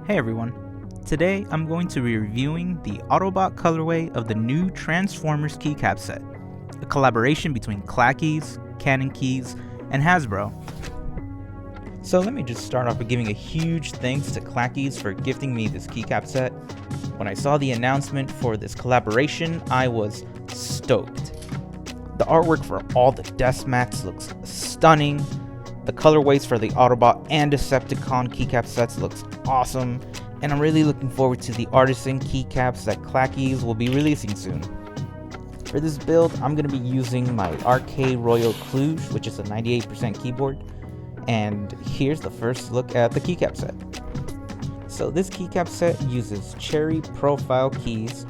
Hey everyone, today I'm going to be reviewing the Autobot colorway of the new Transformers Keycap set, a collaboration between Clackeys, Canon Keys, and Hasbro. So let me just start off by giving a huge thanks to Clackeys for gifting me this Keycap set. When I saw the announcement for this collaboration, I was stoked. The artwork for all the desk mats looks stunning. The colorways for the Autobot and Decepticon Keycap sets looks awesome, and I'm really looking forward to the Artisan Keycaps that Clackeys will be releasing soon. For this build, I'm going to be using my RK Royal Cluj, which is a 98% keyboard, and here's the first look at the Keycap set. So this Keycap set uses cherry profile keys,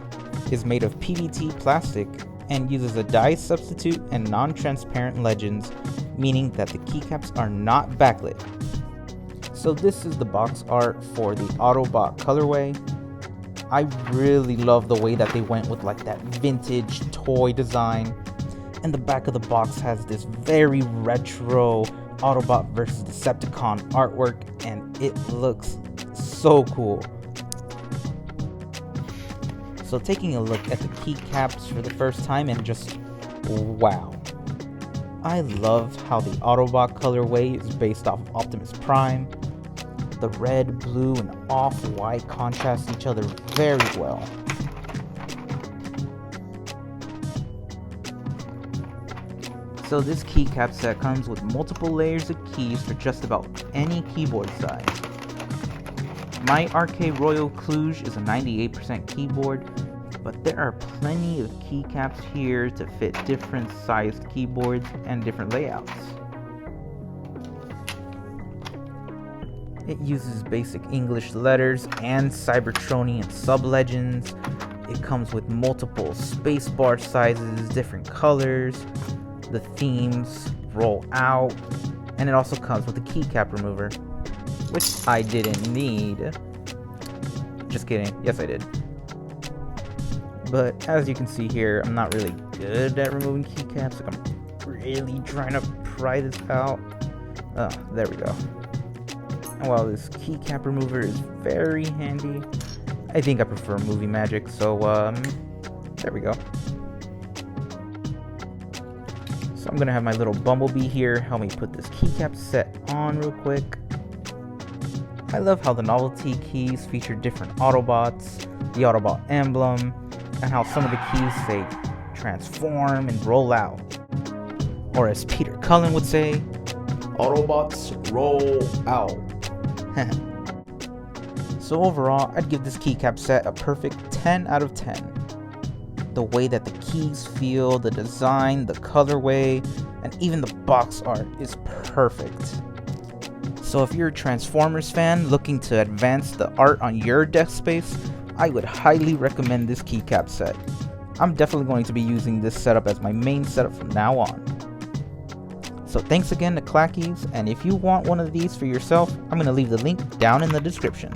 is made of PVT plastic, and uses a dye substitute and non-transparent legends, meaning that the keycaps are not backlit. So this is the box art for the Autobot colorway. I really love the way that they went with like that vintage toy design, and the back of the box has this very retro Autobot versus Decepticon artwork, and it looks so cool. So taking a look at the keycaps for the first time, and just wow. I love how the Autobot colorway is based off of Optimus Prime. The red, blue, and off-white contrast each other very well. So this keycap set comes with multiple layers of keys for just about any keyboard size. My RK Royal Cluj is a 98% keyboard, but there are plenty of keycaps here to fit different sized keyboards and different layouts. It uses basic English letters and Cybertronian sub-legends. It comes with multiple spacebar sizes, different colors. The themes roll out, and it also comes with a keycap remover, which I didn't need. Just kidding, yes I did. But as you can see here, I'm not really good at removing keycaps. Like, I'm really trying to pry this out. There we go. And while this keycap remover is very handy, I think I prefer movie magic, so there we go. So I'm gonna have my little bumblebee here help me put this keycap set on real quick. I love how the novelty keys feature different Autobots, the Autobot emblem, and how some of the keys say transform and roll out. Or as Peter Cullen would say, Autobots roll out. So overall, I'd give this keycap set a perfect 10 out of 10. The way that the keys feel, the design, the colorway, and even the box art is perfect. So if you're a Transformers fan looking to advance the art on your desk space, I would highly recommend this keycap set. I'm definitely going to be using this setup as my main setup from now on. So thanks again to Clackeys, and if you want one of these for yourself, I'm going to leave the link down in the description.